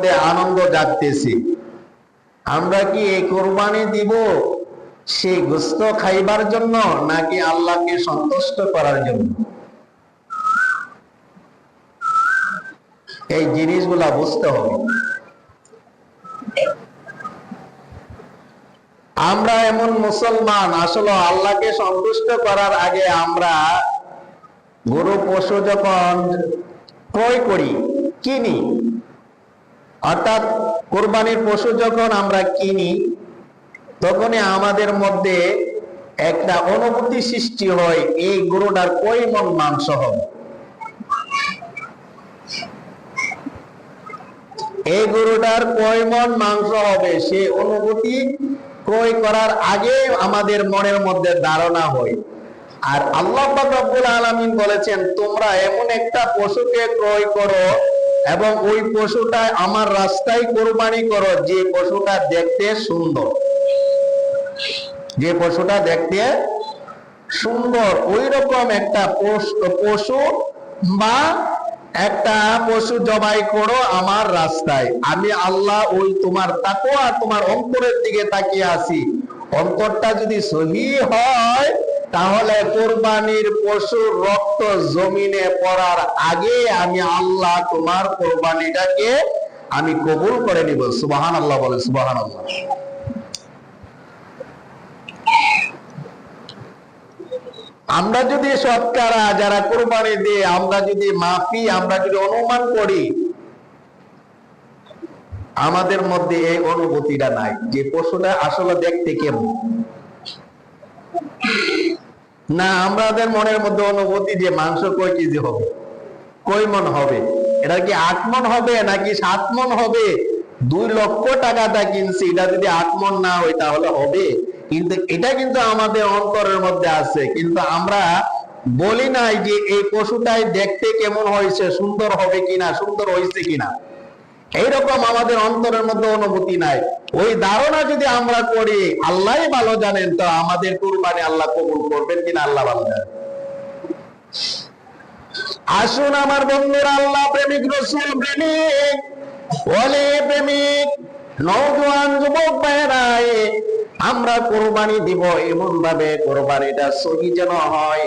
মধ্যে আনন্দ জাগতেছে। আমরা কি এই কোরবানি দিব সেই গোশত খাইবার জন্য নাকি আল্লাহকে সন্তুষ্ট করার জন্য? এই জিনিসগুলা বুঝতে হবে। আমরা এমন মুসলমান, আসলে আল্লাহকে সন্তুষ্ট করার আগে আমরা গরু পশু যখন ক্রয় করি, কিনি, অর্থাৎ কোরবানির পশু যখন আমরা কিনি, তখনই আমাদের মধ্যে একটা অনুভূতি সৃষ্টি হয় এই গরুটার কয় মণ মাংস হবে, এই গরুটার কয় মণ মাংস হবে, সে অনুভূতি ক্রয় করার আগে আমাদের মনের মধ্যে ধারণা হয়। আর আল্লাহ পাক রব্বুল আলামিন বলেছেন, তোমরা এমন একটা পশুকে ক্রয় করো এবং ওই পশুটা আমার রাস্তায় কোরবানি করো যে পশুটা দেখতে সুন্দর, যে পশুটা দেখতে সুন্দর, ওই রকম একটা পশু বা একটা পশু জবাই করো আমার রাস্তায়। আমি আল্লাহ ওই তোমার তাকওয়া, তোমার অন্তরের দিকে তাকিয়ে আছি। অন্তরটা যদি সহি হয় তাহলে কোরবানির পশুর রক্ত জমিনে পড়ার আগে আমি আল্লাহ তোমার কোরবানিটাকে আমি কবুল করে নিব। সুবহানাল্লাহ বলে, সুবহানাল্লাহ। আমরা যদি শতকরা যারা কোরবানি দিয়ে আমরা যদি মাপি, আমরা যদি অনুমান করি, আমাদের মধ্যে এই অনুভূতিটা নাই যে পশুটা আসলে দেখতে কেমন। না, আমাদের মনের মধ্যে অনুভূতি যে মাংস কয় কেজি হবে, কয় মণ হবে, এটা কি 8 মণ হবে নাকি 7 মণ হবে, 2 লক্ষ টাকাটা কিনছি, এটা যদি 8 মণ না হয় তাহলে হবে। কিন্তু এটা কিন্তু আমাদের অন্তরের মধ্যে আছে, কিন্তু আমরা বলি নাই যে এই পশুটাই দেখতে কেমন হয়েছে, সুন্দর হবে কিনা, সুন্দর হয়েছে কিনা, এইরকম আমাদের অন্তরের মধ্যে অনুভূতি নাই। ওই ধারণা যদি আমরা করি, আল্লাহ ভালো জানেন তো আমাদের কুরবানি আল্লাহ কবুল করবেন কিনা, আল্লাহ ভালো জানেন। আসুন আমার বন্ধুরা, আল্লাহ প্রেমিক, রাসূল প্রেমিক, ওলি প্রেমিক নওজোয়ান যুবক ভাইরাই, আমরা কোরবানি দিব এমন ভাবে কোরবানিটা সহি যেন হয়।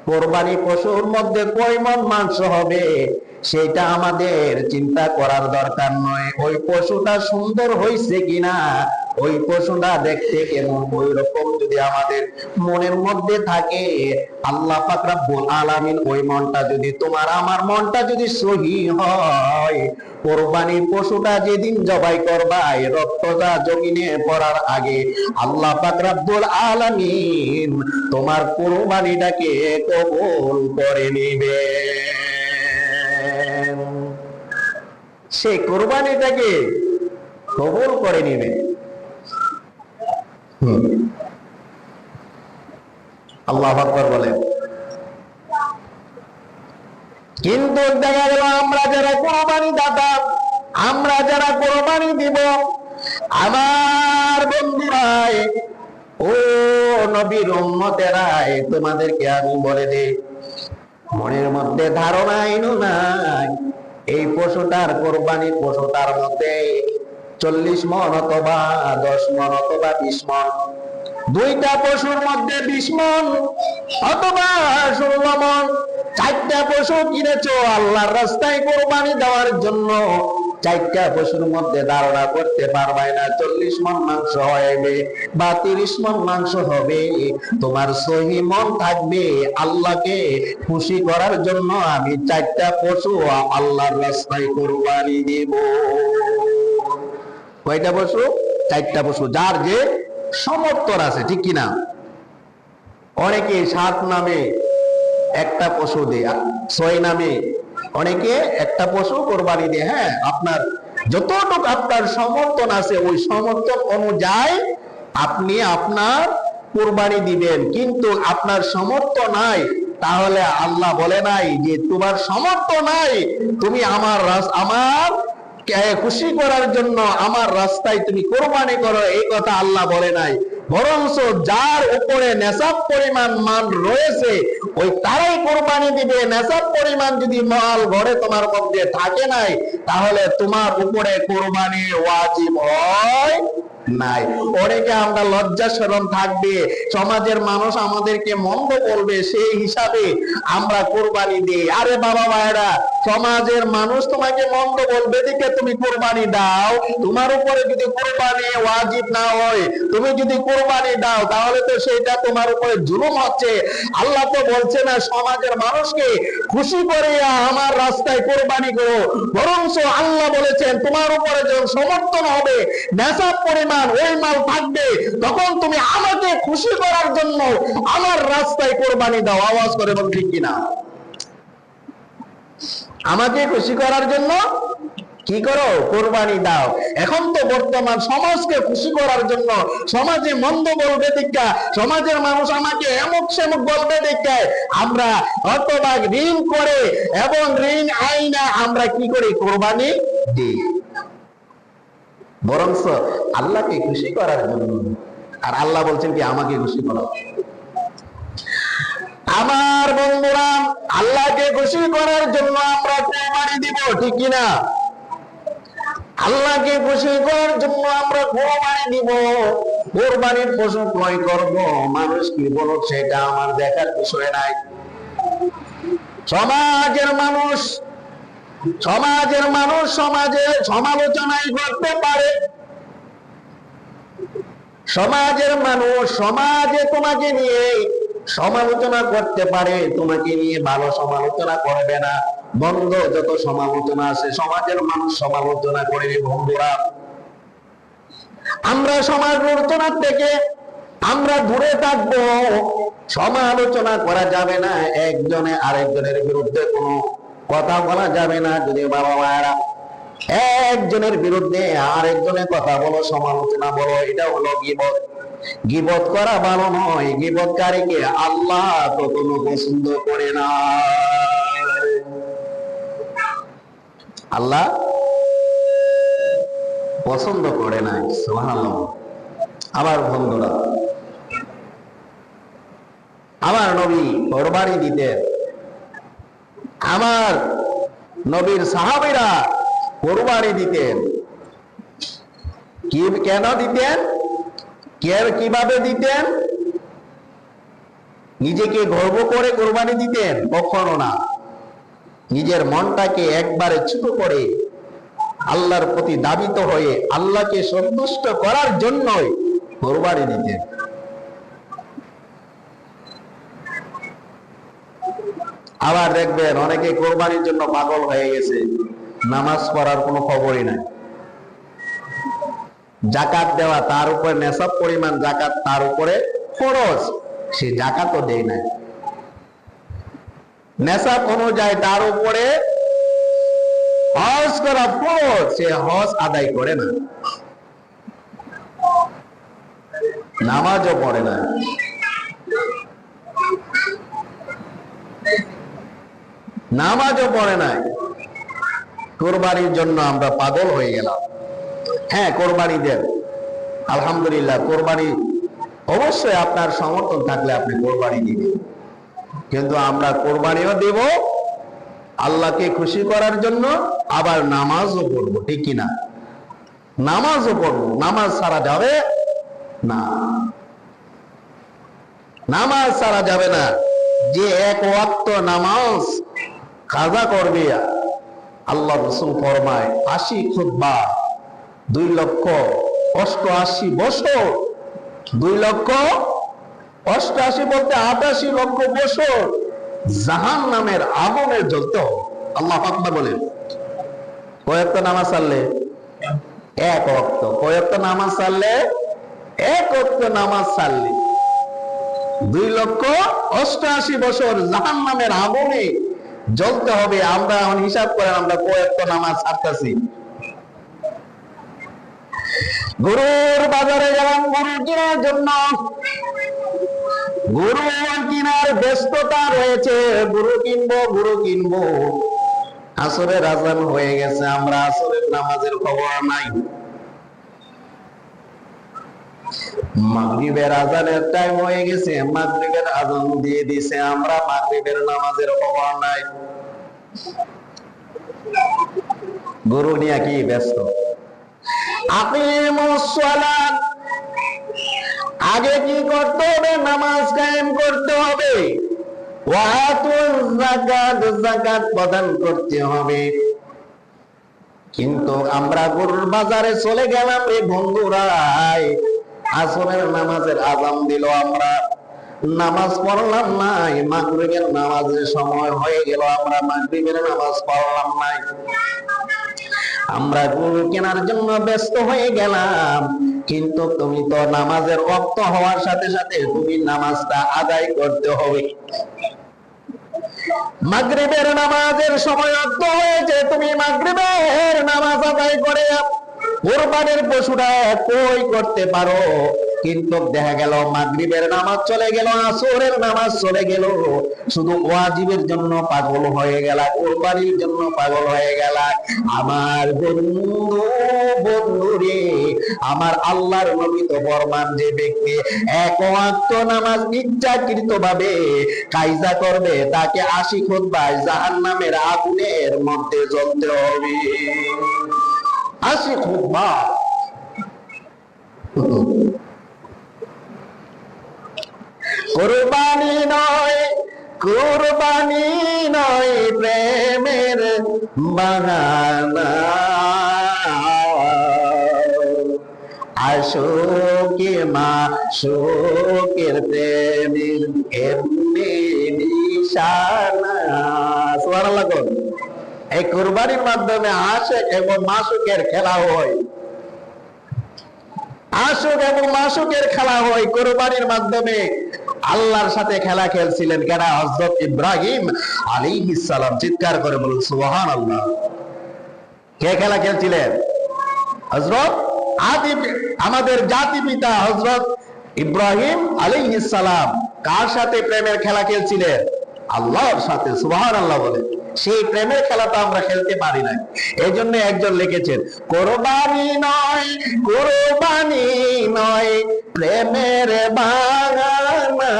কোরবানি পশুর মধ্যে কয় মণ মাংস হবে সেটা আমাদের চিন্তা করার দরকার নয়। ওই পশুটা সুন্দর হয়েছে কিনা, ওই পশুটা দেখতে কেমন, ওই রকম যদি আমাদের মনের মধ্যে থাকে, আল্লাহ পাক রব্বুল আলামিন ওই মনটা যদি, তোমার আমার মনটা যদি সহি হয়, কোরবানির পশুটা যেদিন জবাই করবা, রক্তটা জমিনে পড়ার আগে আল্লাহ পাক রব্বুল আলামিন তোমার কোরবানিটাকে কবুল করে নিবে। সেই কোরবানিটাকে কবুল করে নিবে। আল্লাহু আকবার বলেন। কিন্তু দেখা গেল আমরা যারা কোরবানি দাতা, আমরা যারা কোরবানি দিব, আমার বন্ধুরাই, ও নবীর উম্মতেরাই, তোমাদেরকে আমি বলে দেই, মনের মধ্যে ধারণা এনো না এই পশুটার, কোরবানির পশুটার মধ্যে 40 মণ অথবা 10 মণ অথবা 20 মণ, দুইটা পশুর মধ্যে 20 মণ অথবা 16 মণ, 4টা পশু কিনেছো আল্লাহর রাস্তায় কোরবানি দেওয়ার জন্য, 4টা পশুর মধ্যে ধারণা করতে পারবে না 40 মণ মাংস হবে বা 30 মণ মাংস হবে। তোমার সহি মন থাকবে আল্লাহকে খুশি করার জন্য আমি 4টা পশু আল্লাহর রাস্তায় কোরবানি দেব। কয়টা পশু? 4টা পশু, যার যে সমর্থন আছে, ঠিক কিনা? অনেকে 7 নামে একটা পশু দেয়, 6 নামে অনেকে একটা পশু কোরবানি দেয়। হ্যাঁ, আপনার যতটুকু আপনার সমর্থন আছে ওই সমর্থন অনুযায়ী আপনি আপনার কোরবানি দিবেন। কিন্তু আপনার সমর্থন নাই, তাহলে আল্লাহ বলে নাই যে তোমার সমর্থন নাই, তুমি আমার খুশি করার জন্য আমার রাস্তায় তুমি কোরবানি করো, এই কথা আল্লাহ বলে নাই। বরঞ্চ যার উপরে নেশাব পরিমাণ মাল রয়েছে ওই তারাই কোরবানি দিবে। নেশাব পরিমাণ যদি মাল ঘরে তোমার মধ্যে থাকে নাই, তাহলে তোমার উপরে কোরবানি ওয়াজিব হয় নাই। অনেকে আমরা লজ্জা শরম থাকবে, সমাজের মানুষ আমাদেরকে মন্দ বলবে, সেই হিসাবে আমরা কোরবানি দিই। আরে বাবা ভাইরা, সমাজের মানুষ তোমাকে মন্দ বলবে দেখে তুমি কোরবানি দাও, তোমার উপরে যদি কোরবানি ওয়াজিব না হয়, তুমি যদি কোরবানি দাও, তাহলে তো সেটা তোমার উপরে জুলুম হচ্ছে। আল্লাহ তো বলছে না সমাজের মানুষকে খুশি করে আমার রাস্তায় কোরবানি করো, বরঞ্চ আল্লাহ বলেছেন তোমার উপরে যখন সমর্থন হবে, নেশাব পরিমাণ ওই মাল থাকবে, তখন তুমি আমাকে খুশি করার জন্য আমার রাস্তায় কোরবানি দাও। আওয়াজ করে বল ঠিক কিনা? আমাকে খুশি করার জন্য কি করো? কোরবানি দাও। এখন তো বর্তমান সমাজকে খুশি করার জন্য সমাজে মন্দ বলবে দেখা, সমাজের মানুষ আমাকে এমক সেমক বলবে দেখা আমরা অতভাগ ঋণ করে এবং ঋণ আইনা আমরা কি করি? কোরবানি দিই। বরঞ্চ আল্লাহকে খুশি করার জন্য। আর আল্লাহ বলছেন কি? আমাকে খুশি করো। আমার বন্ধুরা, আল্লাহকে খুশি করার জন্য আমরা কোরবানি দিব, ঠিক কিনা? আল্লাহকে খুশি করার জন্য আমরা কোরবানি দিব। কোরবানির পশু ক্রয় করব, মানুষ কি বলো সেটা আমার দেখার বিষয় নাই। সমাজের মানুষ সমাজে সমালোচনাই করতে পারে। সমাজের মানুষ সমাজে তোমাকে নিয়ে সমালোচনা করতে পারে, তোমাকে নিয়ে ভালো সমালোচনা করবে না। বন্ধ যত সমালোচনা আছে সমাজের মানুষ সমালোচনা করে। বন্ধুরা, আমরা সমালোচনা থেকে আমরা দূরে থাকবো। সমালোচনা করা যাবে না, একজনে আরেকজনের বিরুদ্ধে কোনো কথা বলা যাবে না। যদি বাবা মায়েরা একজনের বিরুদ্ধে আরেকজনের কথা বলো, সমালোচনা বলো, এটা হলো গীবত। গীবত করা ভালো নয়। গীবতকারীকে আল্লাহ তো কোনো পছন্দ করে না। আল্লাহ পছন্দ করে না। সুবহানাল্লাহ। আমার বন্ধুরা, আমার নবী কোরবানি দিতেন। আমার নবীর সাহাবীরা কোরবানি দিতেন। কেন দিতেন? কিভাবে দিতেন? নিজেকে গর্ব করে কোরবানি দিতেন? কখনো না। নিজের মনটাকে একবারে ছোট করে আল্লাহর প্রতি দাবিত হয়ে আল্লাহকে সন্তুষ্ট করার জন্যই কোরবানি দিতেন। আবার দেখবেন অনেকে কোরবানির জন্য পাগল হয়ে গেছে, নামাজ পড়ার কোনো খবরই নাই। জাকাত দেওয়া তার উপরে নেশাব পরিমাণ জাকাত তার উপরে ফরজ, সে জাকাতও দেয় না। নেশাব অনুযায়ী তার উপরে হজ করা ফরজ, সে হজ আদায় করে না। নামাজও পড়ে না। নামাজও পড়ে নাই। কোরবানির জন্য আমরা পাগল হয়ে গেলাম। হ্যাঁ, কোরবানি দেন, আলহামদুলিল্লাহ। কোরবানি অবশ্যই আপনার সমর্থন থাকলে আপনি কোরবানি দিবেন, কিন্তু আমরা কোরবানিও দেব আল্লাহকে খুশি করার জন্য, আবার নামাজও পড়বো, ঠিক কিনা? নামাজও পড়বো। নামাজ ছাড়া যাবে না। নামাজ ছাড়া যাবে না। যে এক ওয়াক্ত নামাজ কাজা করবে, আল্লাহ রাসূল ফরমায় 80 খুতবা, 2,88,000 বছর। 2,88,000 বলতে 88 লক্ষ বছর জাহান্নামের আগুনে জ্বলতে হবে। আল্লাহু আকবার বলেন। কয়েকটা নামাজ ছাড়লে? এক ওয়াক্ত। কয়েকটা নামাজ ছাড়লে? এক ওয়াক্ত নামাজ ছাড়লে 2,88,000 বছর জাহান্নামের আগুনে জ্বলতে হবে। আমরা এখন হিসাব করেন আমরা কয়েকটা নামাজ ছাড়তেছি। গরুর বাজারে গেলাম গরু কেনার জন্য, গরু কেনার ব্যস্ততা রয়েছে। গরু কিনবো। আসরের আজান হয়ে গেছে, আমরা আসরের নামাজের খবর নাই। মাগরিবের আজানের টাইম হয়ে গেছে, মাগরিবের আজান দিয়ে দিছে, আমরা মাগরিবের নামাজের খবর নাই। গরু নিয়ে কি ব্যস্ত। আকিমুস সালাত, আগে কি করতে হবে? নামাজ কায়েম করতে হবে। ওয়াতুজ যাকাত, যাকাত প্রদান করতে হবে। কিন্তু আমরা গরুর বাজারে চলে গেলাম রে বন্ধুরা, আসরের নামাজের আযান দিল, আমরা নামাজ পড়লাম নাই। মাগরিবের নামাজের সময় হয়ে গেল, আমরা মাগরিবের নামাজ পড়লাম নাই। আমরা গরু কেনার জন্য ব্যস্ত হয়ে গেলাম, কিন্তু তুমি তো নামাজের ওয়াক্ত হওয়ার সাথে সাথে তুমি নামাজটা আদায় করতে হবে। মাগরিবের নামাজের সময় ওয়াক্ত হয়েছে, তুমি মাগরিবের নামাজ আদায় করে কুরবানির পশুটা কই করতে পারো। কিন্তু দেখা গেল মাগরিবের নামাজ চলে গেল, আসরের নামাজ চলে গেল, শুধু ওয়াজিবের জন্য পাগল হয়ে গেল, কুরবানির জন্য পাগল হয়ে গেল। আমার বন্ধুরে, আমার আল্লাহর নবী তো ফরমান, যে ব্যক্তি এক ওয়াক্ত নামাজ ইচ্ছাকৃতভাবে কায়জা করবে তাকে 80 খুতবায় জাহান্নামের আগুনের মধ্যে জ্বলতে হবে। 80 খুতবা। কুরবানি নয়, কুরবানি নয় প্রেমের বাহানা, আশোকে মাশোকের প্রেমের এমনি নিশানা। সুবহানাল্লাহ। এই কুরবানির মাধ্যমে আশিক এবং মাশুকের খেলা হয়, আশিক এবং মাশুকের খেলা হয়। কুরবানির মাধ্যমে আল্লাহর সাথে খেলা খেলছিলেন কেনা? হযরত ইব্রাহিম আলাইহিস সালাম। চিৎকার করে বলুন সুবহানাল্লাহ। কে খেলা খেলছিলেন? হযরত আদি, আমাদের জাতি পিতা হযরত ইব্রাহিম আলাইহিস সালাম। কার সাথে প্রেমের খেলা খেলছিলেন? আল্লাহর সাথে। সুবহানাল্লাহ বলে। সেই প্রেমের খেলাটা আমরা খেলতে পারি না। এই জন্য একজন লিখেছেন, কুরবানি নয়, কুরবানি নয় প্রেমের বাগানা,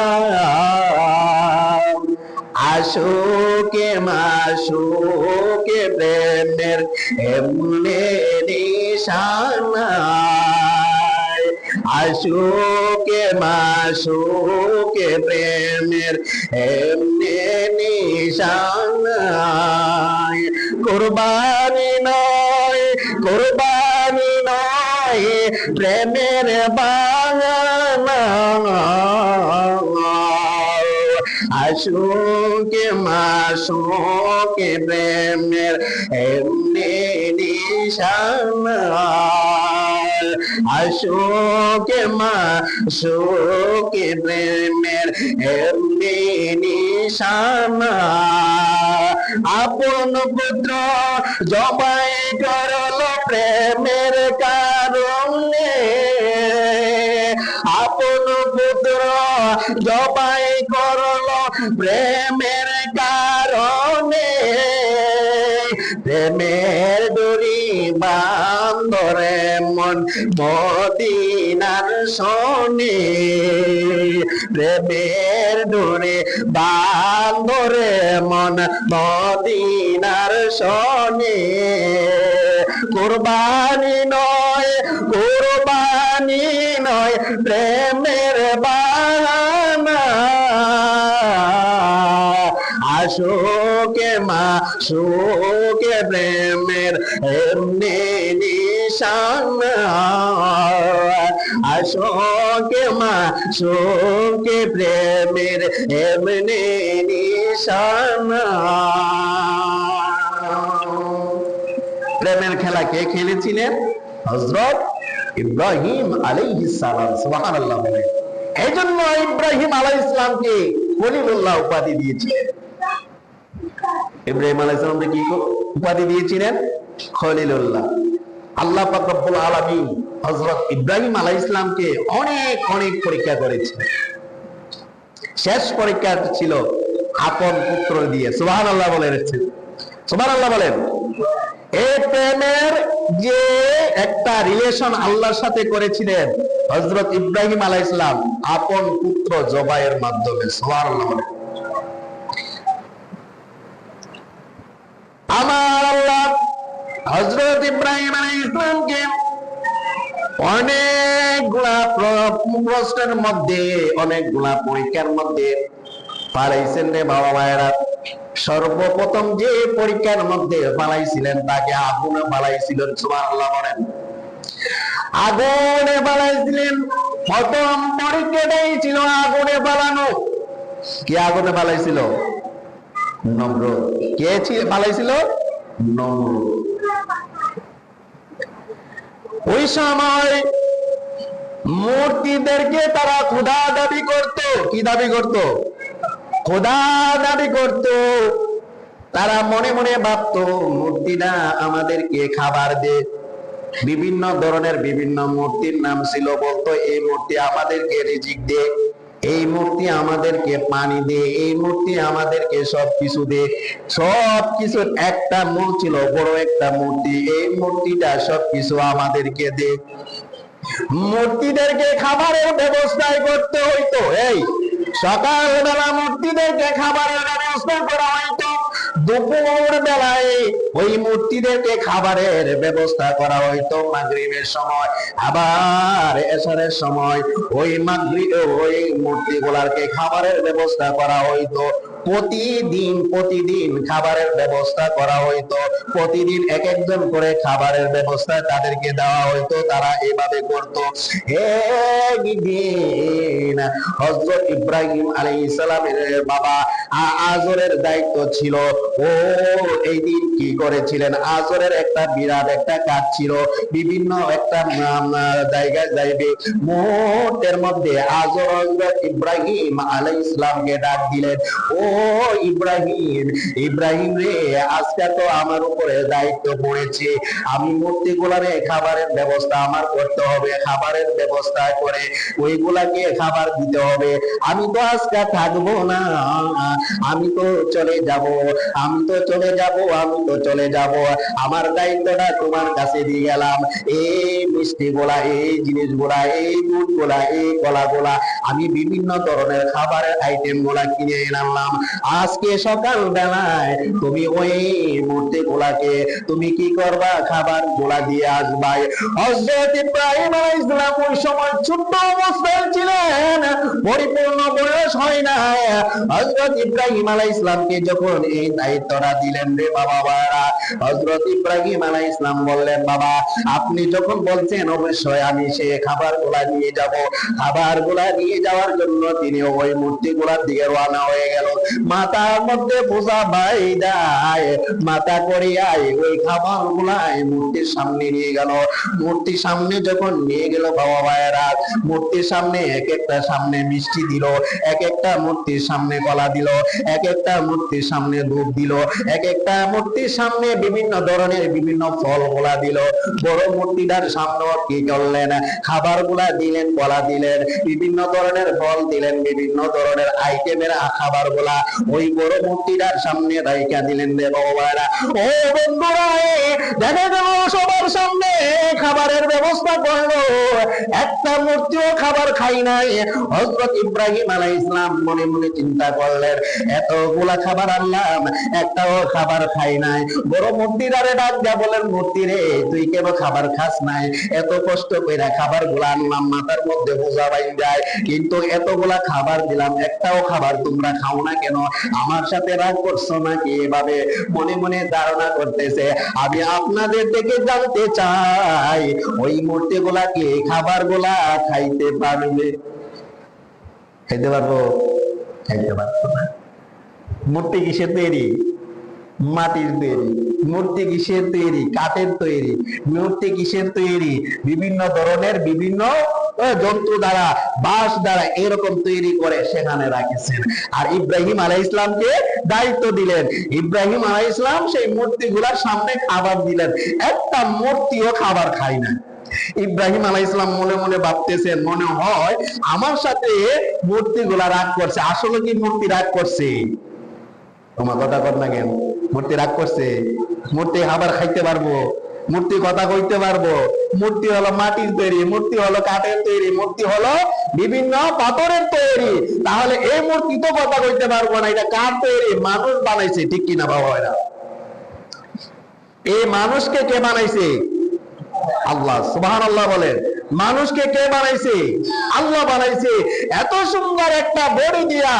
আশোকে মাশোকে প্রেমের এমনি নিশানা, আশোকে মাশোকে প্রেমের এমনি নিশানা। কুরবানি নয়, কুরবানি নয় প্রেমের বাগানা, আশোকে মাশোকে প্রেমের এমনি নিশানা, আশোকে মাশোকে প্রেমের এমনি নিশানা। আপন পুত্র জবাই করল প্রেমের কারণে, আপন পুত্র জবাই করল প্রেমের কারণে, প্রেমের ডোরি বান্ধরে মন মদিনার শোনে, প্রেমের ডোরি বান্ধরে মন মদিনার শোনে। কুরবানি নয়, কুরবানি নয় প্রেমের বাহানা, আশোকে মাশোকে প্রেমের এমনি নিশানা, আশোকে মাশোকে প্রেমের এমনি নিশানা। প্রেমের খেলা কে খেলেছিলেন? হযরত ইব্রাহিম আলাইহিস সালাম। সুবহানাল্লাহ বলে। এই জন্য ইব্রাহিম আলাইহিস সালামকে খলিলুল্লাহ উপাধি দিয়েছিলেন। ইব্রাহিম আলাইহিস সালামকে কি উপাধি দিয়েছিলেন? খলিলুল্লাহ। আল্লাহ পাক রব্বুল আলামিন হযরত ইব্রাহিম আলাইহিস সালামকে অনেক অনেক পরীক্ষা করেছিলেন। শেষ পরীক্ষা ছিল আপন পুত্র দিয়ে। সুবহানাল্লাহ বলেন, সুবহানাল্লাহ বলেন। এই প্রেমের যে একটা রিলেশন আল্লাহর সাথে করেছিলেন হযরত ইব্রাহিম আলাইহিস সালাম আপন পুত্র জবাইয়ের মাধ্যমে। সুবহানাল্লাহ। আমার আল্লাহ হযরত ইব্রাহিম আলাইহিস সালামকে অনেকগুলা প্রশ্নের মধ্যে, অনেকগুলা পরীক্ষার মধ্যে পালাইছেন রে বাবা ভাইয়েরা। সর্বপ্রথম যে পরীক্ষার মধ্যে পালাইছিলেন তাকে আগুনে পালাইছিলেন। সুবহানাল্লাহ বলেন। আগুনে পালাইছিলেন। প্রথম পরীক্ষাটাই ছিল আগুনে পালানো। কে আগুনে পালাইছিল? নমরুদ। কে পালাইছিল? নমরুদ। ওই সময় মূর্তিদেরকে তারা খোদা দাবি করত। কি দাবি করত? খোদা দাবি করত। তারা মনে মনে ভাবত মূর্তিটা আমাদেরকে খাবার দে। বিভিন্ন ধরনের বিভিন্ন মূর্তির নাম ছিল। বলতো এই মূর্তি আমাদেরকে রিজিক দে, এই মূর্তি আমাদেরকে পানি দে, এই মূর্তি আমাদেরকে সবকিছু দে। সবকিছুর একটা মূল ছিল, বড় একটা মূর্তি। এই মূর্তিটা সবকিছু আমাদেরকে দে। মূর্তিদেরকে খাবারের ব্যবস্থায় করতে হইতো। এই সকালবেলা মূর্তিদেরকে খাবারের ব্যবস্থা করা হইতো। দুপুর বেলায় ওই মূর্তিদেরকে খাবারের ব্যবস্থা করা হইতো। মাগরিবের সময় আবার এশারের সময় ওই ওই মূর্তিগুলারকে খাবারের ব্যবস্থা করা হইতো। প্রতিদিন খাবারের ব্যবস্থা করা হইতো। প্রতিদিন এক একজন করে খাবারের ব্যবস্থা তাদেরকে দেওয়া হইতো। তারা এভাবে করত। একদিন হযরত ইব্রাহিম আলাইহিস সালামের বাবা আজরের দায়িত্ব ছিল। ও এই দিন কি করেছিলেন? আজরের একটা বিরাট একটা কাজ ছিল। বিভিন্ন একটা জায়গায় যাইবে। মুহূর্তের মধ্যে আজর হযরত ইব্রাহিম আলাইহিস সালামকে ডাক দিলেন, ও ইব্রাহিম, ইব্রাহিম রে, আজকে তো আমার উপরে দায়িত্ব পড়েছে। আমি মূর্তিগুলারে খাবারের ব্যবস্থা আমার করতে হবে। খাবারের ব্যবস্থা করে ওইগুলাকে খাবার দিতে হবে। আমি তো আজকে থাকবো না, আমি তো চলে যাব, আমি তো চলে যাব, আমি তো চলে যাব। আমার দায়িত্বটা তোমার কাছে দিয়ে গেলাম। এই মিষ্টিগুলা, এই জিনিসগুলা, এই দুধগুলা, এই কলাগুলা, আমি বিভিন্ন ধরনের খাবারের আইটেম গুলা কিনে আনলাম। আজকে সকাল বেলায় তুমি ওই মূর্তিগুলাকে তুমি কি করবা? খাবার গুলা দিয়ে আসবা। হযরত ইব্রাহিম আলাইহিস সালাম ওই সময় ছোট্ট অবস্থায় ছিলেন, পরিপূর্ণ বয়স হয় না। হযরত ইব্রাহিম আলাইহিস সালামকে যখন এই দায়িত্বটা দিলেন রে বাবা ভাইরা, হযরত ইব্রাহিম আলাইহিস সালাম বললেন, বাবা আপনি যখন বলছেন অবশ্যই আমি সে খাবারগুলা নিয়ে যাব। খাবারগুলা নিয়ে যাওয়ার জন্য তিনি ওই মূর্তিগুলার দিকে রওনা হয়ে গেল। মাথার মধ্যে বোঝা বাইদায় মাথা করিয়াই ওই খাবারগুলাই মূর্তির সামনে নিয়ে গেল। মূর্তির সামনে যখন নিয়ে গেল বাবা ভাইয়েরা, মূর্তির সামনে এক একটা সামনে মিষ্টি দিল, এক একটা মূর্তির সামনে কলা দিল, এক একটা মূর্তির সামনে দুধ দিল, এক একটা মূর্তির সামনে বিভিন্ন ধরনের বিভিন্ন ফল গুলা দিল। বড় মূর্তিটার সামনে কি করলেন? খাবার গুলা দিলেন, কলা দিলেন, বিভিন্ন ধরনের ফল দিলেন, বিভিন্ন ধরনের আইটেমের খাবার গুলা ওই বড় মূর্তিটার সামনে রাইখা দিলেন রে বাবারা। ও বন্ধুরা, দেখা গেল সবার সামনে খাবারের ব্যবস্থা করলো, একটা মূর্তিও খাবার খাই নাই। হযরত ইব্রাহিম আলাইহিস সালাম মনে মনে চিন্তা করলেন, এতগুলা খাবার আনলাম, একটাও খাবার খাই নাই। বড় মূর্তিটারে ডাক দিয়া বলেন, মূর্তি রে, তুই কেন খাবার খাস নাই? এত কষ্ট কইরা খাবার গুলা আনলাম, মাথার মধ্যে বোঝা বাইন যায়, কিন্তু এতগুলা খাবার দিলাম, একটাও খাবার তোমরা খাও না কেন? আমার সাথে রাগ করছো নাকি? এভাবে মনে মনে ধারণা করতেছে। আমি আপনাদের থেকে জানতে চাই, ওই মূর্তি গুলাকে খাবার গুলা খাইতে পারবে? খাইতে পারবো? খাইতে পারবো না। মূর্তি কিসের তৈরি? মাটির তৈরি। মূর্তি কিসের তৈরি? কাঠের তৈরি। মূর্তি কিসের তৈরি? বিভিন্ন ধরনের বিভিন্ন যন্ত্র দ্বারা, বাঁশ দ্বারা এরকম তৈরি করে সেখানে রাখেছেন। আর ইব্রাহিম আলাইহিস সালামকে দায়িত্ব দিলেন। ইব্রাহিম আলাইহিস সালাম সেই মূর্তিগুলার সামনে খাবার দিলেন, একটা মূর্তিও খাবার খায় না। ইব্রাহিম আলাইহিস সালাম মনে মনে ভাবতেছেন, মনে হয় আমার সাথে মূর্তিগুলা রাগ করছে। আসলে কি মূর্তি রাগ করছে? তোমার কথা কর না কেন? মূর্তি রাগ করছে? মূর্তি খাবার খাইতে পারবো? মূর্তি কথা কইতে পারবো? মূর্তি হলো মাটির তৈরি, মূর্তি হলো কাঠের তৈরি, মূর্তি হলো বিভিন্ন পাথরের তৈরি। তাহলে এই মূর্তি তো কথা কইতে পারবো না, এটা কার তৈরি? মানুষ বানাইছে, ঠিক কিনা বাবা? এই মানুষকে কে বানাইছে? আল্লাহ। সুবহানাল্লাহ বলেন। মানুষকে কে বানাইছে? আল্লাহ বানাইছে। এত সুন্দর একটা বডি দিয়া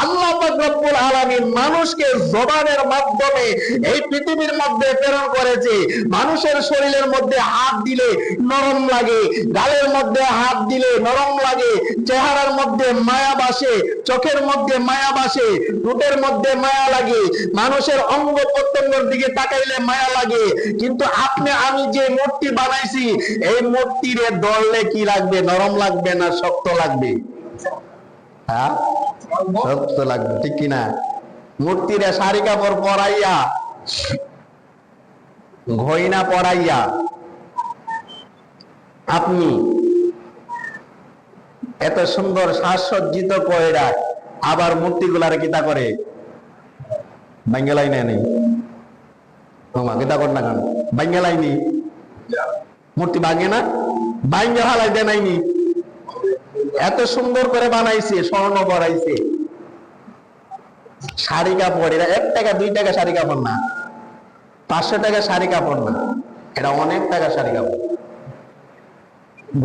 আল্লাহ পাক রব্বুল আলামিন মানুষকে জবানের মাধ্যমে এই পৃথিবীর মধ্যে প্রেরণ করেছে। মানুষের শরীরের মধ্যে হাত দিলে নরম লাগে, গালের মধ্যে হাত দিলে নরম লাগে, চেহারার মধ্যে মায়া বাসে, চোখের মধ্যে মায়া বাসে, ঠোঁটের মধ্যে মায়া লাগে, মানুষের অঙ্গ প্রত্যঙ্গের দিকে তাকাইলে মায়া লাগে। কিন্তু আপনি আমি যে মূর্তি বানাইছি, এই মূর্তিরে ধরলে কি লাগবে? নরম লাগবে না শক্ত লাগবে? হ্যাঁ, শক্ত লাগবে, ঠিক কিনা? মূর্তিরে শাড়ি কাপড় পরাইয়া, গয়না পরাইয়া আপনি এত সুন্দর সাজসজ্জিত কইরা আবার মূর্তিগুলারে কিতা করে? বাঙ্গালাই নেই তোমা কিতা কর না কেন? বাঙ্গালাইনি মূর্তি ভাঙে না? ভাঙ্গে হালাই দেয় নাইনি? এত সুন্দর করে বানাইছে, স্বর্ণ পরাইছে, শাড়ি কাপড়। এরা 1 টাকা 2 টাকা শাড়ি কাপড় না, 500 টাকা শাড়ি কাপড় না, এটা অনেক টাকা শাড়ি কাপড়।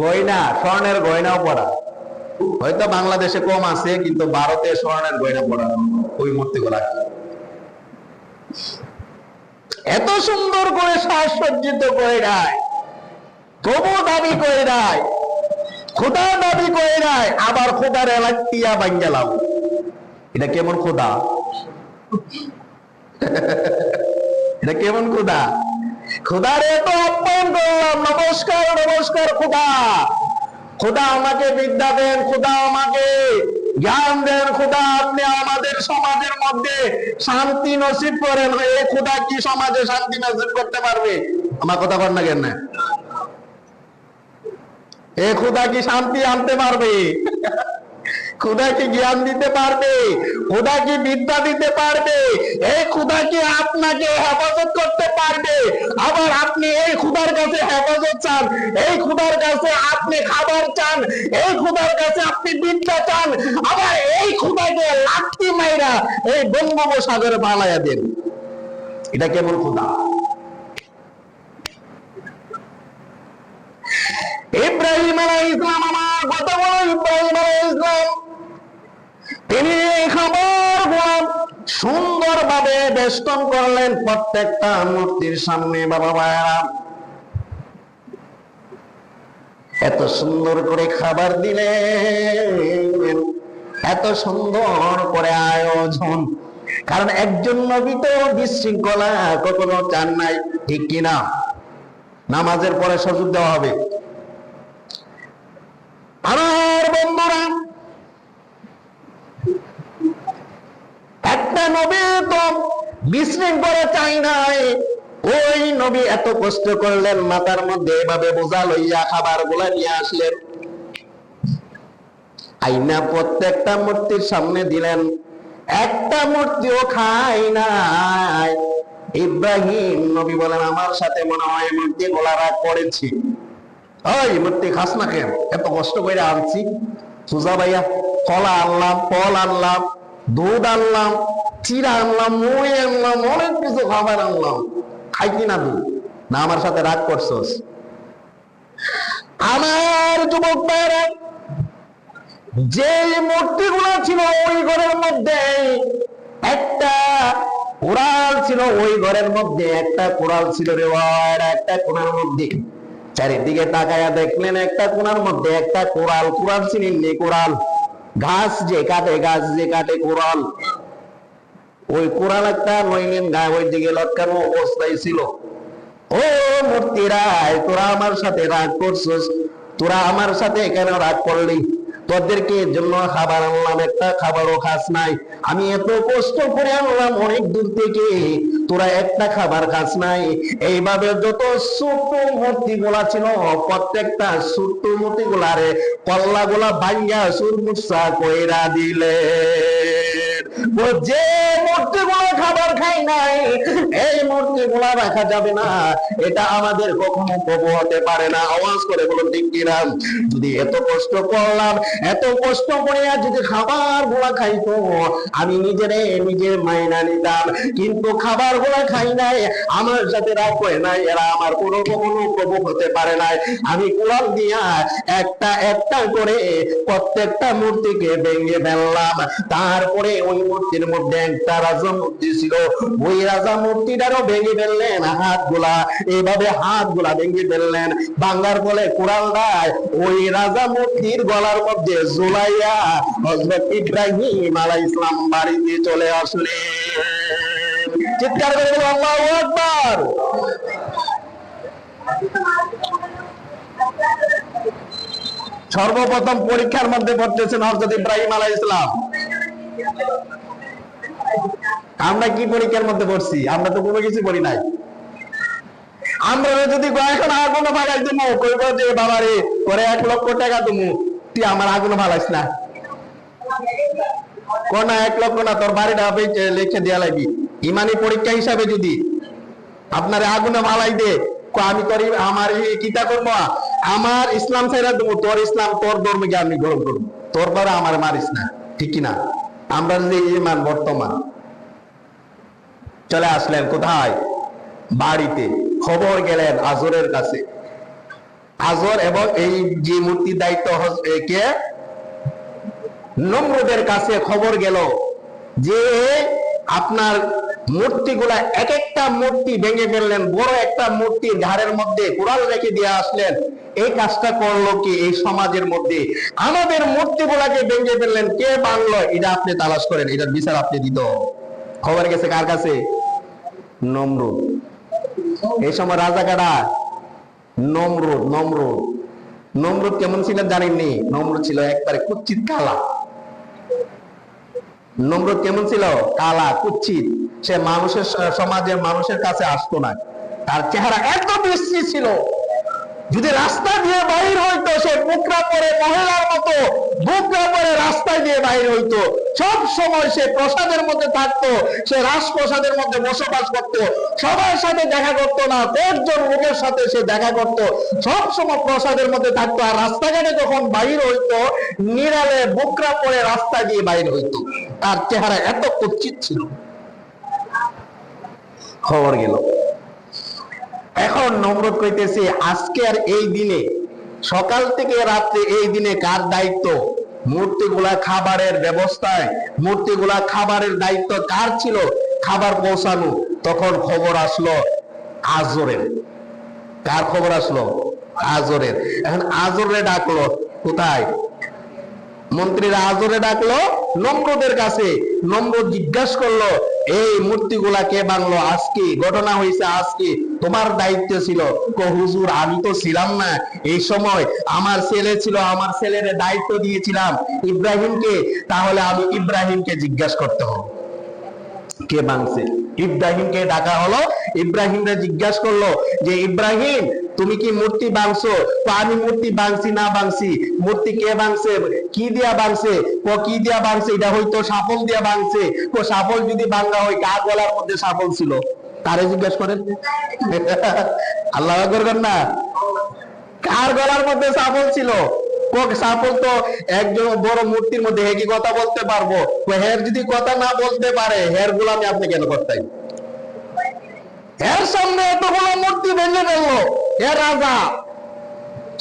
গয়না, স্বর্ণের গয়নাও পরা। হয়তো বাংলাদেশে কম আছে, কিন্তু ভারতে স্বর্ণের গয়না পরা ওই মূর্তিগুলা। এত সুন্দর করে সাজসজ্জিত করে দেয়, তবু দাবি করে দেয়, খোদা দাবি করে দেয়, আবার খোদার এলাকিয়া বাঙ্গালাম। এটা কেমন খোদা? এটা কেমন খোদা? খোদারে তো আহ্বান করলাম, নমস্কার নমস্কার খোদা, খোদা আমাকে বিদ্যা দেন, খোদা আমাকে জ্ঞান দেন, খোদা আপনি আমাদের সমাজের মধ্যে শান্তি নসিব করেন। এই খোদা কি সমাজে শান্তি নসিব করতে পারবে? আমার কথা বল না কেন? এ খোদা কি শান্তি আনতে পারবে? খোদা কি জ্ঞান দিতে পারবে? খোদা কি বিদ্যা দিতে পারবে? এই খোদা কি আপনাকে হেফাজত করতে পারবে? আবার আপনি এই খোদার কাছে হেফাজত চান, এই খোদার কাছে আপনি খাবার চান, এই খোদার কাছে আপনি বিদ্যা চান, আবার এই খোদাকে লাঠি মাইরা এই বঙ্গোপসাগরে পালাইয়া দেন। এটা কেমন খোদা? ইব্রাহিম আলাইহিস সালাম, আমার কথা বলো, ইব্রাহিম আলাইহিস সালাম তিনি খাবারগুলো সুন্দরভাবে বেষ্টন করলেন প্রত্যেকটা মূর্তির সামনে। বাবা ভাইরা, এত সুন্দর করে খাবার দিলেন, এত সুন্দর করে আয়োজন। কারণ একজন নবী তো বিশৃঙ্খলা কখনো চান নাই, ঠিক কিনা? নামাজের পরে সজুদ দেওয়া হবে। আমার বন্ধুরা, একটা নবী তো বিশৃঙ্খলা চাই নাই। ওই নবী এত কষ্ট করলেন, মাথার মধ্যে এভাবে বোঝা লইয়া খাবার গুলা নিয়ে আসলেন, আইনা প্রত্যেকটা মূর্তির সামনে দিলেন। একটা মূর্তিও খাই নাই। ইব্রাহিম নবী বলেন, আমার সাথে মনে হয় মূর্তি গোলা রাগ করেছি। ওই মূর্তি খাস না কেন? এত কষ্ট করে আনছি, সুজা ভাইয়া, কলা আনলাম, ফল আনলাম, দুধ আনলাম, চিরা আনলাম, মুড়ি আনলাম, অনেক কিছু খাবার আনলাম, খাই কিনা তুই? না আমার সাথে রাগ করছস? আমার যুবক ভাইরা, যে মূর্তিগুলো ছিল ওই ঘরের মধ্যে একটা কোরাল ছিল, ওই ঘরের মধ্যে একটা কোরাল ছিল রে ভাই, একটা কোণার মধ্যে। চারিদিকে তাকায়া দেখলেন একটা কোণার মধ্যে একটা কোরাল। কোরাল চিনেননি? কোরাল ঘাস যে কাটে, গাছ যে কাটে কোরাল, ওই কোরাল একটা নইলেন গায়ে, ওই দিকে লটকানো অবস্থায় ছিল। ও মূর্তিরা, তোরা আমার সাথে রাগ করছিস? তোরা আমার সাথে কেন রাগ করলি? তোদেরকে জন্য খাবার আনলাম, একটা খাবারও খাস নাই। আমি এত কষ্ট করে আনলাম অনেক দূর থেকে, তোরা একটা খাবার খাস নাই। এইভাবে যত ছোট মূর্তি গুলা ছিল, প্রত্যেকটা ছোট মূর্তি গুলারে কল্লা গুলা ভাঙ্গা সুরমুসা কইরা দিলেন। যে মূর্তিগুলো খাবার খাই নাই, এই মূর্তিগুলো রাখা যাবে না, এটা আমাদের কখনো প্রভু হতে পারে না। আওয়াজ করে বলুন ঠিক কিনা? যদি এত কষ্ট করলাম, এত কষ্ট করে যদি খাবার গুলা খাইতো, আমি নিজে মাইনা নিতাম, কিন্তু খাবার গুলা খাই নাই, আমার সাথে রাগ করে নাই, এরা আমার কোনো কখনো প্রভু হতে পারে নাই। আমি কোরআন দিয়া একটা একটা করে প্রত্যেকটা মূর্তিকে ভেঙে ফেললাম। তারপরে ওই মূর্তির মধ্যে একটা রাজা মূর্তি ছিল, ওই রাজা মূর্তিটারও ভেঙে ফেললেন হাতগুলা, এইভাবে হাতগুলা ভেঙে ফেললেন। বাংলার বলে কোরআন রায় ওই রাজা মূর্তির গলার মধ্যে ঝুলাইয়া হযরত ইব্রাহিম আলাইহিস সালাম বাড়িতে চলে আসলেন। চিৎকার করে বলুন আল্লাহু আকবার। সর্বপ্রথম পরীক্ষার মধ্যে পড়তেছেন হযরত ইব্রাহিম আলাইহিস সালাম। আমরা কি পরীক্ষার মধ্যে পড়ছি? আমরা তো কোনো কিছু পড়ি নাই। আমরা যদি এখন আগুন ভালাই তুমি কইব যে বাবা রে করে 1 লক্ষ টাকা তুমি তুই আমার আগুন ভালাইস না, কোন 1 লক্ষ না, তোর বাড়িটা লিখে দেয়া লাগবি। ইমানি পরীক্ষা হিসাবে যদি আপনার আগুনে ভালাই দে, আমি তোর আমার কিতা করবো, আমার ইসলাম ছেড়ে দেবো, তোর ইসলাম তোর ধর্মকে আমি গ্রহণ করবো, তোর দ্বারা আমার মারিস না, ঠিক কিনা? আমরা যে ইমান বর্তমান চলে আসলেন কোথায়? বাড়িতে। খবর গেলেন আজরের কাছে। আজর এবং এই যে মূর্তির দায়িত্ব কে, নমরুদের কাছে খবর গেল যে আপনার মূর্তিগুলা এক একটা মূর্তি ভেঙে ফেললেন, বড় একটা মূর্তির ঘাড়ের মধ্যে কোরআন রেখে দিয়ে আসলেন। এই কাজটা করলো কি এই সমাজের মধ্যে? আমাদের মূর্তিগুলাকে ভেঙে ফেললেন, কে বানলো? এটা আপনি তালাশ করেন, এটার বিচার আপনি দিত। খবর গেছে কার কাছে? নমরুদ। এই সময় রাজা কারা? নমরুদ। নমরুদ কেমন ছিলেন জানেননি? নমরুদ ছিল একবারে কুচ্ছিত কালা। নমরুদ কেমন ছিল? কালা কুচ্ছিত। সে মানুষের সমাজের মানুষের কাছে আসতো না। তার চেহারা এত বিশ্রী ছিল, যদি রাস্তা দিয়ে বাইর হইতো সে বুকরা পরে মহিলার মতো বুকরা পরে রাস্তায় দিয়ে বাইর হইতো। সব সময় সে প্রসাদের মধ্যে থাকতো, সে রাজপ্রসাদের মধ্যে বসবাস করতো, সবার সাথে দেখা করতো না, কয়েকজন লোকের সাথে সে দেখা করতো, সব সময় প্রসাদের মধ্যে থাকতো। আর রাস্তাঘাটে যখন বাইর হইতো নিরালে বুকরা পরে রাস্তা দিয়ে বাইর হইতো। তার চেহারা এত কুৎসিত ছিল। খবর গেল। এখন নমরুদ কইতেছে আজকে আর এই দিনে, সকাল থেকে রাত্রে এই দিনে কার দায়িত্ব? মূর্তিগুলা খাবারের ব্যবস্থায়, মূর্তিগুলা খাবারের দায়িত্ব কার ছিল? খাবার পৌঁছানো। তখন খবর আসলো আজরের। কার খবর আসলো? আজরের। এখন আজরে ডাকলো কোথায়? মন্ত্রীরা আজরে ডাকলো নমরুদের কাছে। নমরুদ জিজ্ঞাসা করলো এই মূর্তিগুলা কে বাংলো? আজকে ঘটনা হয়েছে, আজকে তোমার দায়িত্ব ছিল। হুজুর আমি তো ছিলাম না এই সময়, আমার ছেলে ছিল, আমার ছেলের দায়িত্ব দিয়েছিলাম ইব্রাহিমকে। তাহলে আমি ইব্রাহিমকে জিজ্ঞাসা করতে হবে কে ভাঙছে। ইব্রাহিমকে ডাকা হলো। ইব্রাহিমরা জিজ্ঞাসা করলো যে ইব্রাহিম তুমি কি মূর্তি ভাঙছো? তো আমি মূর্তি ভাঙছি না ভাঙছি। মূর্তি কে ভাঙছে? কি দিয়া ভাঙছে? ও কি দিয়া ভাঙছে? এটা হয়তো সাফল দিয়া ভাঙছে। ও সাফল যদি ভাঙা হয় কার গলার মধ্যে সাফল ছিল? তারে জিজ্ঞাসা করেন। আল্লাহ করবেন না? কার গলার মধ্যে সাফল ছিল? সাফল তো একজন বড় মূর্তির মধ্যে। হে কি কথা বলতে পারবো? হের যদি কথা না বলতে পারে হের গোলামি আপনি কেন করতেন? এর সামনে এতগুলো মূর্তি ভেঙে ফেললো এ রাজা,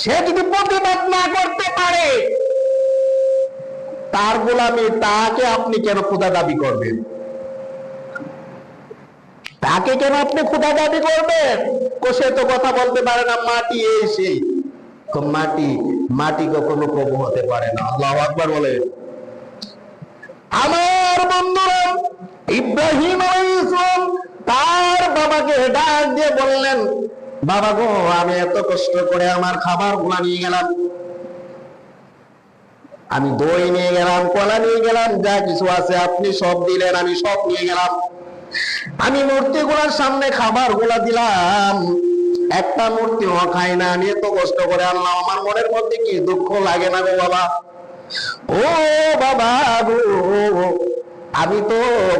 সে যদি প্রতিবাদ না করতে পারে তার গোলামি, তাকে আপনি কেন খোদা দাবি করবেন? তাকে কেন আপনি খোদা দাবি করবেন? সে তো কথা বলতে পারে না, মাটি এসে মাটি, মাটি কখনো প্রভু হতে পারে না। আল্লাহু আকবার বলে। আমার বন্ধুরা, ইব্রাহিম আলাইহিস সালাম তার বাবাকে ডাক দিয়ে বললেন বাবা গো আমি এত কষ্ট করে আমার খাবার গুলা নিয়ে গেলাম, আমি দই নিয়ে গেলাম, কলা নিয়ে গেলাম, যা কিছু আছে আপনি সব দিলেন, আমি সব নিয়ে গেলাম। আমি মূর্তিগুলার সামনে খাবার গুলা দিলাম, একটা মূর্তি খাই না। আমি এত কষ্ট করে আনলাম, আমার মনের মধ্যে কি দুঃখ লাগে না গো বাবা? ও বাবা গো, আমি তো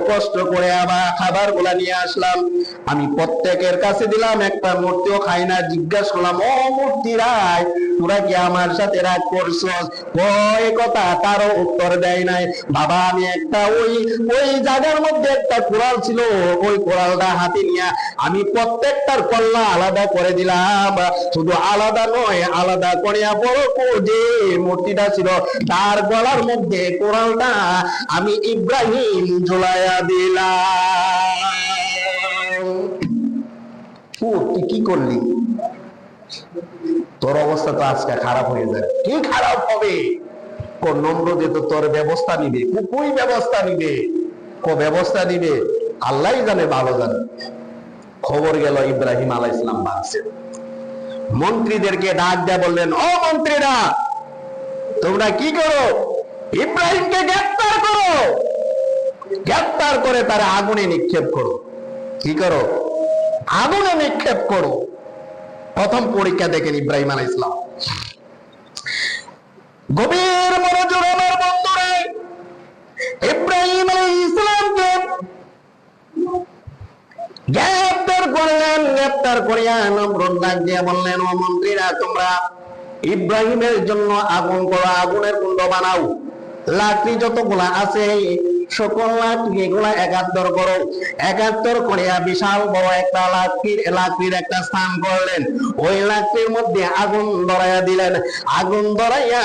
কষ্ট করে আবার খাবার গুলা নিয়ে আসলাম, আমি প্রত্যেকের কাছে দিলাম, একটা মূর্তিও খাই না। জিজ্ঞাসা করলাম, ও মূর্তিরাই, তোরা কি আমার সাথে রাগ করছস? কয় কথা তারও উত্তর দেয় নাই। বাবা আমি একটা ওই ওই জায়গার মধ্যে একটা কোরাল ছিল, ওই কোরালটা হাতে নিয়ে আমি প্রত্যেকটার কল্লা আলাদা করে দিলাম। শুধু আলাদা নয়, আলাদা করিয়া বড় যে মূর্তিটা ছিল তার গলার মধ্যে কোরালটা আমি ইব্রাহিম ঝুলাইয়া দিলাম। তুই কি করলি? তোর অবস্থা তো আজকে খারাপ হয়ে যায়। কি খারাপ হবে? কোন নম্রদে তো তোর ব্যবস্থা নিবে, কই ব্যবস্থা নিবে, ব্যবস্থা নিবে আল্লাহ জানে, ভালো জানে। খবর গেল ইব্রাহিম আলাইহিস সালাম বাঁচছে। মন্ত্রীদেরকে ডাক দিয়ে বললেন, ও মন্ত্রীরা, তোমরা কি করো? ইব্রাহিমকে গ্রেফতার করো, গ্রেফতার করে তার আগুনে নিক্ষেপ করো। কি করো? আগুনে নিক্ষেপ করো। প্রথম পরীক্ষা দেখেন ইব্রাহিম আলাইহিস সালাম। গভীর মনোযোগ আমার বন্ধুরা, ইব্রাহিম আলাইহিস সালামকে গ্রেফতার করলেন। গ্রেফতার করিয়া নমরুদ ডাক দিয়ে বললেন, ও মন্ত্রীরা, তোমরা ইব্রাহিমের জন্য আগুন করো, আগুনের কুণ্ড বানাও। লাকড়ি যতগুলা আছে সকল লাকড়িগুলা একাত্তর করো। একাত্তর করিয়া বিশাল বড় একটা লাকড়ির একটা স্থান করলেন। ওই লাকড়ির মধ্যে আগুন ধরাইয়া দিলেন। আগুন ধরাইয়া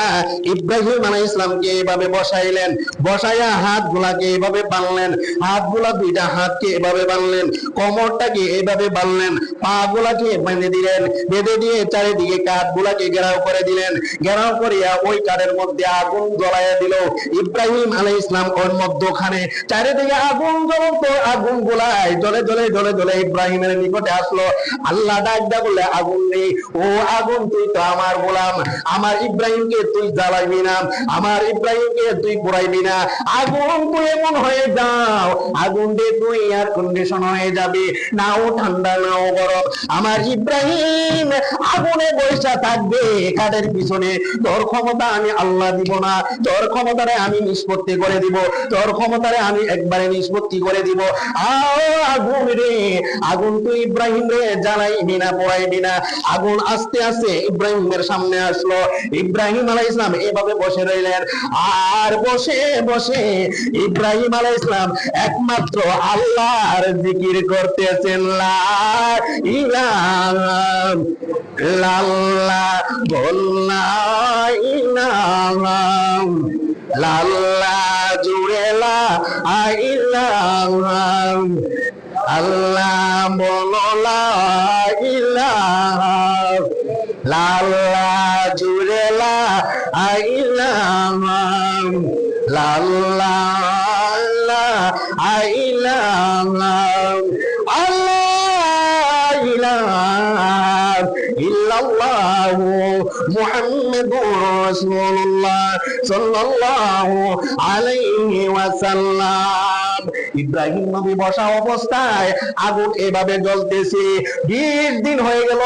ইব্রাহিম আলাইহিস সালামকে এভাবে বসাইলেন। বসাইয়া হাতগুলাকে এভাবে বাঁধলেন, হাতগুলা দুইটা হাতকে এভাবে বাঁধলেন, কোমরটাকে এভাবে বাঁধলেন, পা গুলাকে বেঁধে দিলেন। বেঁধে দিয়ে চারিদিকে কাঠগুলাকে ঘেরাও করে দিলেন। ঘেরাও করিয়া ওই কাঠের মধ্যে আগুন জ্বলাইয়া দিল। ইব্রাহিম আলাইহিস সালাম ওর মধ্যখানে, চারিদিকে আগুন জ্বলতো, আগুন গুলায় জ্বলে জ্বলে জ্বলে জ্বলে ইব্রাহিমের নিকটে আসলো। আল্লাহ ডাক দেয়া বলে, আগুন রে, ও আগুন, তুই তো আমার গোলাম, আমার ইব্রাহিমকে তুই জ্বালাইবি না, আমার ইব্রাহিমকে তুই পুরাইবি না। আগুন তুই এমন হয়ে যাও, আগুন দিয়ে তুই এয়ার কন্ডিশন হয়ে যাবে, নাও ঠান্ডা নাও গরম। আমার ইব্রাহিম আগুনে বসে থাকবে কাঠের পিছনে। তোর ক্ষমতা আমি আল্লাহ দিব না, তোর ক্ষমতারে আমি নিষ্পত্তি করে দিব, তোর ক্ষমতারে আমি একবারে নিষ্পত্তি করে দিব। আগুন রে, আগুন তুই ইব্রাহিম রে জ্বালাইবি না, পোড়াইবি না। আগুন আস্তে আস্তে ইব্রাহিমের সামনে আসলো। ইব্রাহিম আলাইহিস সালাম এভাবে বসে রইলেন। আর বসে বসে ইব্রাহিম আলাইহিস সালাম একমাত্র আল্লাহর জিকির করতেছেন। লা ইলাহা ইল্লাল্লাহ, বল্লা ইলাহা লাল্লাহ, জুড়ে লা ইলাহা আল্লাহ, বলো লা ইলাহা লাল্লাহ, জুড়ে লা ইলাহা লাল্লাহ, ইলাহা আল্লাহ, ইলাহা ইল্লাল্লাহু মুহাম্মাদুর রাসূলুল্লাহ সাল্লাল্লাহু আলাইহি ওয়াসাল্লাম। ইব্রাহিম নবী বসা অবস্থায় আগুন এভাবে জ্বলতেছে। 20 দিন হয়ে গেল,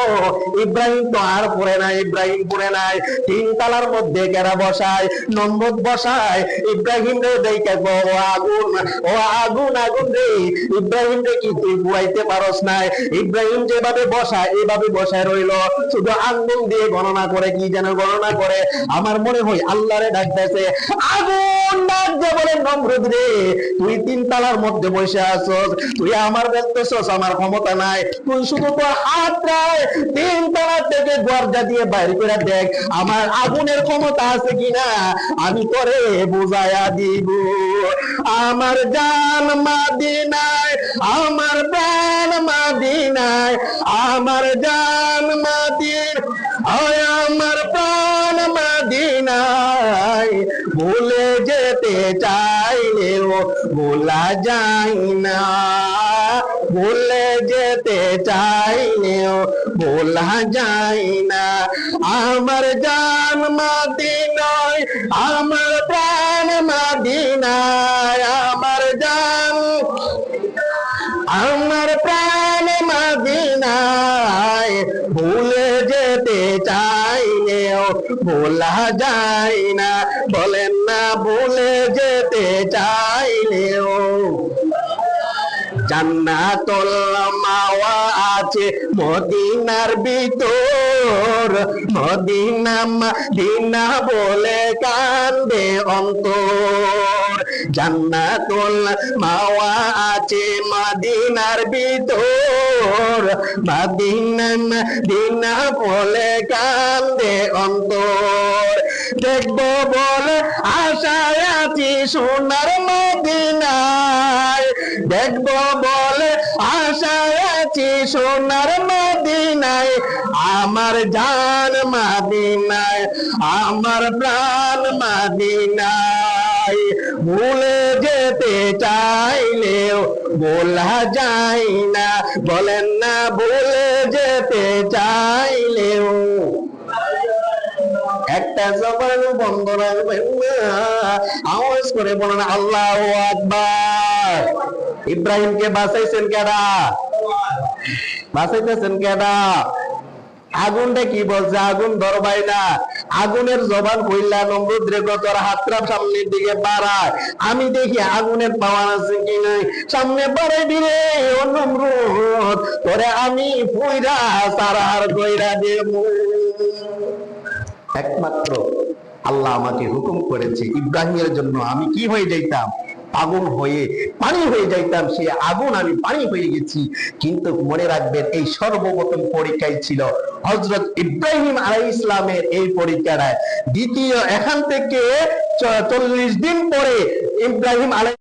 ইব্রাহিম তো আর পড়ে নাই, ইব্রাহিম পড়ে নাই। 3 তালার মধ্যে কেরা বসায়, নম্রদ বসায়। ইব্রাহিম রে দেখে গো, ও আগুন, ও আগুন, আগুন রে, ইব্রাহিম রে কি তুই পুড়াইতে পারস নাই? ইব্রাহিম যেভাবে বসায় এভাবে বসায় রইল, শুধু আঙ্গুল দিয়ে গণনা করে, কি যেন গণনা করে। আমার মনে হয় আল্লাহরে ডাকতেছে। আগুন ডাক দিয়ে বলে, নমরুদ রে, তুই 3 তালার মধ্যে বসে আছস, তুই আমার বলতেছস আমার ক্ষমতা নাই, তুই শুধু তোর হাত রাখ, 3 তালা থেকে দরজা দিয়ে বাইরে করে দেখ আমার আগুনের ক্ষমতা আছে কিনা, আমি তোরে বুঝায়া দিব। আমার জান মদিনায়, আমার প্রাণ মদিনায়, আমার জান মদিনায়, আমার প্রাণ মদিনায়, ভুলে যেতে চাইলেও ভোলা যায় না, ভুলে যেতে চাইলেও ভোলা যায় না। আমার জান মদিনায়, আমার প্রাণ মদিনায়, আমার জান, আমার প্রাণ মদিনায়, ভুলে যেতে চাইলে চাইলেও ভোলা যায় না, বলেন না ভুলে যেতে চাইলেও। জান্নাতুল মাওয়া আছে মদিনার ভিতর, মদিনা মদিনা বলে কান্দে অন্তর। জান্নাতুল মাওয়া আছে মদিনার ভিতর, মদিনা মদিনা বলে কান্দে অন্তর। দেখবো বলে আশায় আছি সোনার মদিনায়, দেখবো বলে আশায় আছি সোনার মদিনায়। আমার জান মদিনায়, আমার প্রাণ মদিনায়। ভুলে যেতে চাইলেও বলা যায় না, বলেন না ভুলে যেতে চাইলেও। একটা জবান বন্ধ রাখবেন না, আওয়াজ করে বলেন আল্লাহু আকবার। ইব্রাহিমকে বাঁচাইছেন কেডা? বাঁচাইতেছেন কেডা? আগুনটা কি বলছে? আগুন ধরবাই না। আগুনের জবান কইলা নমরুদ রে তোর হাতটা সামনের দিকে বাড়ায়, আমি দেখি আগুনের পাওয়ার আছে কি নাই। সামনে বাড়াই দিলে ও নমরুদ, তোরে আমি পুইরা সারার কইরা দেব। একমাত্র আল্লাহ আমাকে হুকুম করেছে, ইব্রাহিমের জন্য আমি কি হয়ে যাইতাম? আগুন হয়ে পানি হয়ে যাইতাম। সে আগুন আমি পানি হয়ে গেছি। কিন্তু মনে রাখবেন, এই সর্বপ্রথম পরীক্ষাই ছিল হযরত ইব্রাহিম আলাইহিস সালামের এই পরীক্ষায়। দ্বিতীয় এখান থেকে 40 দিন পরে ইব্রাহিম আলাইহিস